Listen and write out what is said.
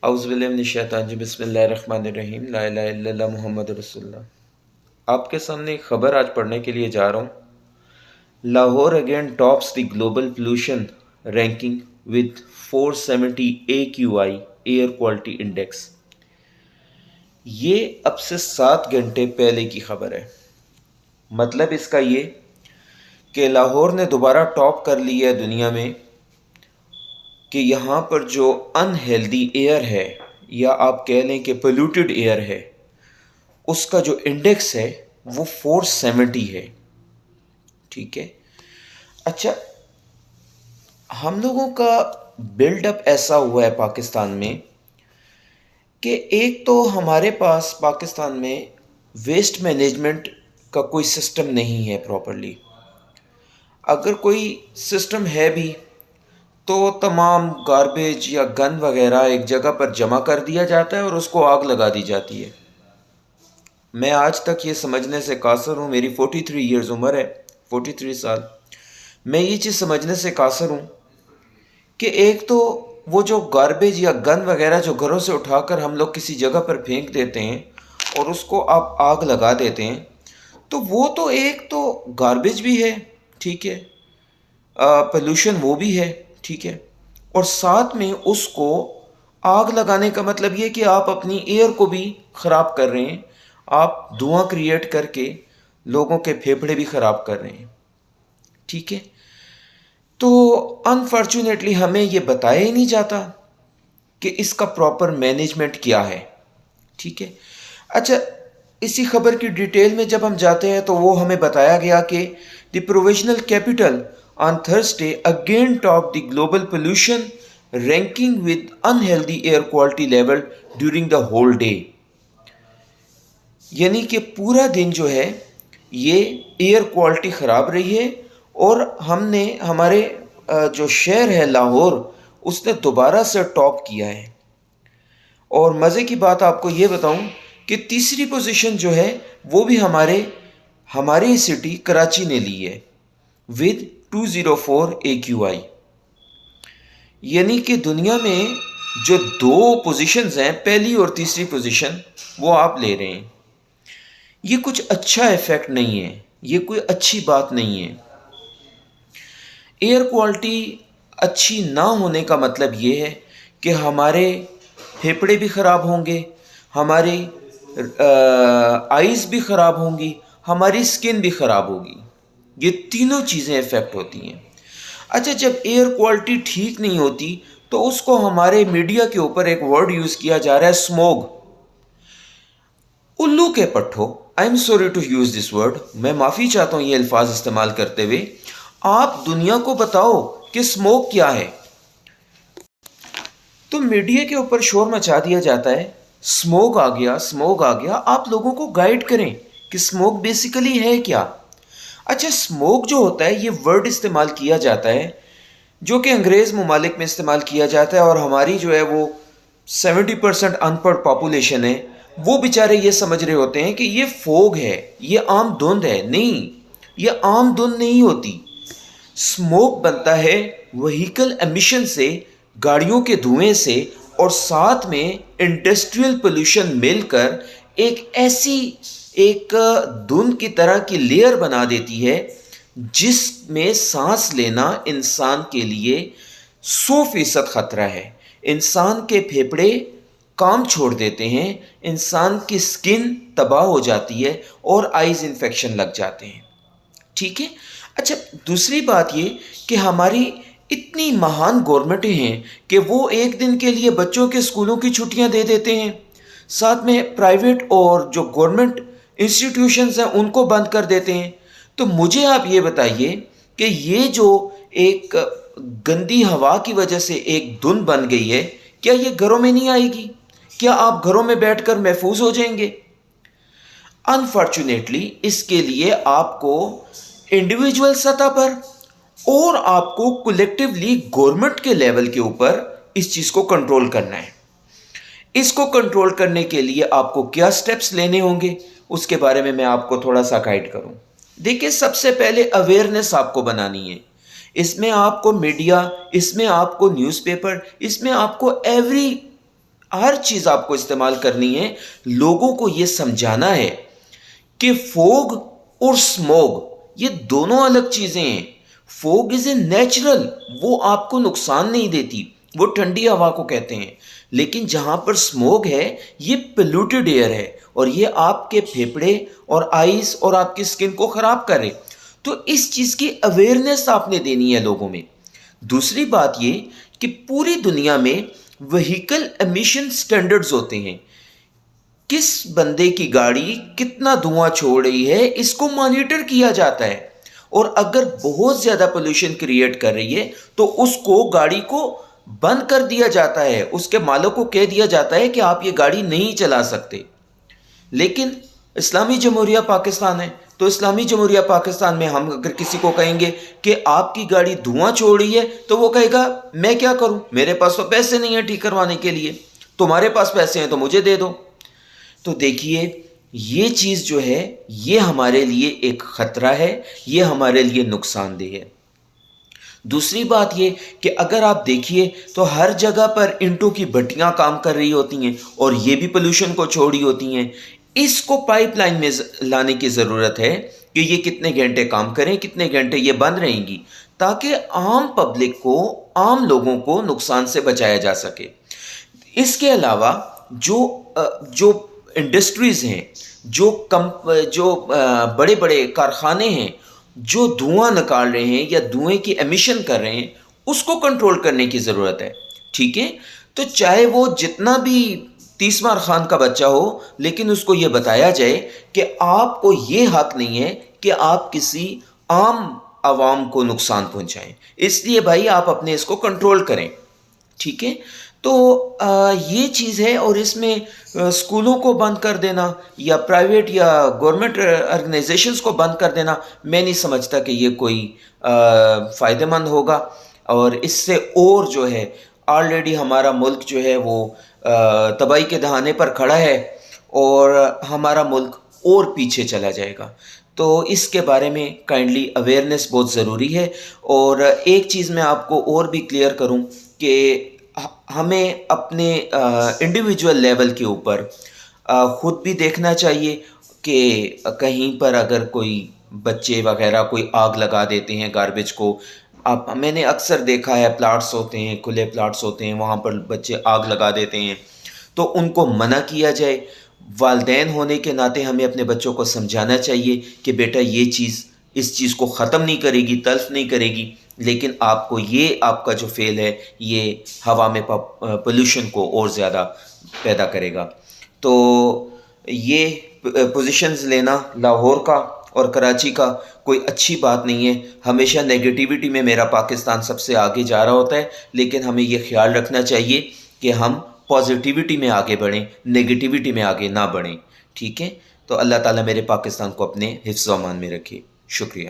اعوذ باللہ من الشیطان الرجیم بسم اللہ الرحمن الرحیم لا الہ الا اللہ محمد رسول اللہ۔ آپ کے سامنے ایک خبر آج پڑھنے کے لیے جا رہا ہوں۔ Lahore again tops the global pollution ranking with 470 AQI air quality index. یہ اب سے 7 گھنٹے پہلے کی خبر ہے۔ مطلب اس کا یہ کہ لاہور نے دوبارہ ٹاپ کر لی ہے دنیا میں کہ یہاں پر جو ان ہیلدی ایئر ہے یا آپ کہہ لیں کہ پولیوٹڈ ایئر ہے، اس کا جو انڈیکس ہے وہ 470 ہے۔ ٹھیک ہے، اچھا ہم لوگوں کا بلڈ اپ ایسا ہوا ہے پاکستان میں کہ ایک تو ہمارے پاس پاکستان میں ویسٹ مینجمنٹ کا کوئی سسٹم نہیں ہے پراپرلی۔ اگر کوئی سسٹم ہے بھی تو تمام گاربیج یا گند وغیرہ ایک جگہ پر جمع کر دیا جاتا ہے اور اس کو آگ لگا دی جاتی ہے۔ میں آج تک یہ سمجھنے سے قاصر ہوں، میری 43 ایئرز عمر ہے، 43 سال، میں یہ چیز سمجھنے سے قاصر ہوں کہ ایک تو وہ جو گاربیج یا گند وغیرہ جو گھروں سے اٹھا کر ہم لوگ کسی جگہ پر پھینک دیتے ہیں اور اس کو آپ آگ لگا دیتے ہیں، تو وہ تو ایک تو گاربیج بھی ہے، ٹھیک ہے، پولوشن وہ بھی ہے، ٹھیک ہے، اور ساتھ میں اس کو آگ لگانے کا مطلب یہ کہ آپ اپنی ایئر کو بھی خراب کر رہے ہیں، آپ دھواں کریٹ کر کے لوگوں کے پھیپھڑے بھی خراب کر رہے ہیں، ٹھیک ہے۔ تو انفارچونیٹلی ہمیں یہ بتایا ہی نہیں جاتا کہ اس کا پراپر مینجمنٹ کیا ہے، ٹھیک ہے۔ اچھا اسی خبر کی ڈیٹیل میں جب ہم جاتے ہیں تو وہ ہمیں بتایا گیا کہ the provisional capital on Thursday again topped the global pollution ranking with unhealthy air quality level during the whole day۔ یعنی کہ پورا دن جو ہے یہ ایئر کوالٹی خراب رہی ہے اور ہم نے ہمارے جو شہر ہے لاہور اس نے دوبارہ سے ٹاپ کیا ہے۔ اور مزے کی بات آپ کو یہ بتاؤں کہ تیسری پوزیشن جو ہے وہ بھی ہماری سٹی کراچی نے لی ہے with 204 AQI۔ یعنی کہ دنیا میں جو 2 پوزیشنز ہیں، پہلی اور تیسری پوزیشن، وہ آپ لے رہے ہیں۔ یہ کچھ اچھا ایفیکٹ نہیں ہے، یہ کوئی اچھی بات نہیں ہے۔ ایئر کوالٹی اچھی نہ ہونے کا مطلب یہ ہے کہ ہمارے پھیپھڑے بھی خراب ہوں گے، ہماری آئیز بھی خراب ہوں گی، ہماری سکن بھی خراب ہوگی، یہ تینوں چیزیں افیکٹ ہوتی ہیں۔ اچھا جب ایئر کوالٹی ٹھیک نہیں ہوتی تو اس کو ہمارے میڈیا کے اوپر ایک ورڈ یوز کیا جا رہا ہے، اسموگ۔ الو کے پٹھو، I am sorry to use this word, میں معافی چاہتا ہوں یہ الفاظ استعمال کرتے ہوئے، آپ دنیا کو بتاؤ کہ اسموگ کیا ہے۔ تو میڈیا کے اوپر شور مچا دیا جاتا ہے، اسموگ آ گیا، اسموگ آ گیا، آپ لوگوں کو گائیڈ کریں کہ اسموگ بیسیکلی ہے کیا۔ اچھا اسموگ جو ہوتا ہے یہ ورڈ استعمال کیا جاتا ہے جو کہ انگریز ممالک میں استعمال کیا جاتا ہے، اور ہماری جو ہے وہ 70% ان پڑھ پاپولیشن ہے، وہ بیچارے یہ سمجھ رہے ہوتے ہیں کہ یہ فوگ ہے، یہ عام دھند ہے۔ نہیں، یہ عام دھند نہیں ہوتی۔ اسموک بنتا ہے وہیکل ایمیشن سے، گاڑیوں کے دھوئیں سے، اور ساتھ میں انڈسٹریل پولوشن مل کر ایک دھند کی طرح کی لیئر بنا دیتی ہے جس میں سانس لینا انسان کے لیے 100% خطرہ ہے۔ انسان کے پھیپھڑے کام چھوڑ دیتے ہیں، انسان کی سکن تباہ ہو جاتی ہے اور آئیز انفیکشن لگ جاتے ہیں، ٹھیک ہے۔ اچھا دوسری بات یہ کہ ہماری اتنی مہان گورنمنٹیں ہیں کہ وہ ایک دن کے لیے بچوں کے اسکولوں کی چھٹیاں دے دیتے ہیں، ساتھ میں پرائیویٹ اور جو گورنمنٹ انسٹیٹیوشنز ہیں ان کو بند کر دیتے ہیں۔ تو مجھے آپ یہ بتائیے کہ یہ جو ایک گندی ہوا کی وجہ سے ایک دھند بن گئی ہے، کیا یہ گھروں میں نہیں آئے گی؟ کیا آپ گھروں میں بیٹھ کر محفوظ ہو جائیں گے؟ انفارچونیٹلی اس کے لیے آپ کو انڈیویجول سطح پر اور آپ کو کولیکٹیولی گورنمنٹ کے لیول کے اوپر اس چیز کو کنٹرول کرنا ہے۔ اس کو کنٹرول کرنے کے لیے آپ کو کیا سٹیپس لینے ہوں گے اس کے بارے میں آپ کو تھوڑا سا گائیڈ کروں۔ دیکھیں سب سے پہلے اویئرنیس آپ کو بنانی ہے۔ اس میں آپ کو میڈیا، اس میں آپ کو نیوز پیپر، اس میں آپ کو ایوری ہر چیز آپ کو استعمال کرنی ہے. لوگوں کو یہ سمجھانا ہے کہ فوگ اور اسموگ یہ دونوں الگ چیزیں ہیں. فوگ از اے نیچرل، وہ آپ کو نقصان نہیں دیتی، وہ ٹھنڈی ہوا کو کہتے ہیں. لیکن جہاں پر اسموگ ہے یہ پلیوٹیڈ ایئر ہے، اور یہ آپ کے پھیپھڑے اور آئیز اور آپ کی اسکن کو خراب کرے. تو اس چیز کی اویئرنیس آپ نے دینی ہے لوگوں میں. دوسری بات یہ کہ پوری دنیا میں وہیکل ایمیشن سٹینڈرڈز ہوتے ہیں. کس بندے کی گاڑی کتنا دھواں چھوڑ رہی ہے اس کو مانیٹر کیا جاتا ہے، اور اگر بہت زیادہ پولوشن کریٹ کر رہی ہے تو اس کو گاڑی کو بند کر دیا جاتا ہے، اس کے مالک کو کہہ دیا جاتا ہے کہ آپ یہ گاڑی نہیں چلا سکتے. لیکن اسلامی جمہوریہ پاکستان ہے، تو اسلامی جمہوریہ پاکستان میں ہم اگر کسی کو کہیں گے کہ آپ کی گاڑی دھواں چھوڑ رہی ہے تو وہ کہے گا میں کیا کروں، میرے پاس تو پیسے نہیں ہیں ٹھیک کروانے کے لیے، تمہارے پاس پیسے ہیں تو مجھے دے دو. تو دیکھیے یہ چیز جو ہے یہ ہمارے لیے ایک خطرہ ہے، یہ ہمارے لیے نقصان دہ ہے. دوسری بات یہ کہ اگر آپ دیکھیے تو ہر جگہ پر اینٹوں کی بھٹیاں کام کر رہی ہوتی ہیں اور یہ بھی پولوشن کو چھوڑی ہوتی ہیں. اس کو پائپ لائن میں لانے کی ضرورت ہے کہ یہ کتنے گھنٹے کام کریں، کتنے گھنٹے یہ بند رہیں گی، تاکہ عام پبلک کو، عام لوگوں کو نقصان سے بچایا جا سکے. اس کے علاوہ جو انڈسٹریز ہیں، جو بڑے بڑے کارخانے ہیں جو دھواں نکال رہے ہیں یا دھوئیں کی ایمیشن کر رہے ہیں، اس کو کنٹرول کرنے کی ضرورت ہے. ٹھیک ہے، تو چاہے وہ جتنا بھی تیسمار خان کا بچہ ہو، لیکن اس کو یہ بتایا جائے کہ آپ کو یہ حق نہیں ہے کہ آپ کسی عام عوام کو نقصان پہنچائیں، اس لیے بھائی آپ اپنے اس کو کنٹرول کریں. ٹھیک ہے، تو یہ چیز ہے. اور اس میں اسکولوں کو بند کر دینا یا پرائیویٹ یا گورنمنٹ آرگنائزیشنز کو بند کر دینا، میں نہیں سمجھتا کہ یہ کوئی فائدہ مند ہوگا. اور اس سے اور جو ہے آلریڈی ہمارا ملک جو ہے وہ تباہی کے دہانے پر کھڑا ہے، اور ہمارا ملک اور پیچھے چلا جائے گا. تو اس کے بارے میں کائنڈلی اویئرنیس بہت ضروری ہے. اور ایک چیز میں آپ کو اور بھی کلیئر کروں کہ ہمیں اپنے انڈیویجول لیول کے اوپر خود بھی دیکھنا چاہیے کہ کہیں پر اگر کوئی بچے وغیرہ کوئی آگ لگا دیتے ہیں گاربیج کو. میں نے اکثر دیکھا ہے پلاٹس ہوتے ہیں، کھلے پلاٹس ہوتے ہیں، وہاں پر بچے آگ لگا دیتے ہیں، تو ان کو منع کیا جائے. والدین ہونے کے ناطے ہمیں اپنے بچوں کو سمجھانا چاہیے کہ بیٹا یہ چیز اس چیز کو ختم نہیں کرے گی، تلف نہیں کرے گی، لیکن آپ کو یہ آپ کا جو فعل ہے یہ ہوا میں پولوشن کو اور زیادہ پیدا کرے گا. تو یہ پوزیشنز لینا لاہور کا اور کراچی کا کوئی اچھی بات نہیں ہے. ہمیشہ نیگیٹیوٹی میں میرا پاکستان سب سے آگے جا رہا ہوتا ہے، لیکن ہمیں یہ خیال رکھنا چاہیے کہ ہم پازیٹیوٹی میں آگے بڑھیں، نیگیٹیوٹی میں آگے نہ بڑھیں. ٹھیک ہے، تو اللہ تعالیٰ میرے پاکستان کو اپنے حفظ و امان میں رکھے. شکریہ.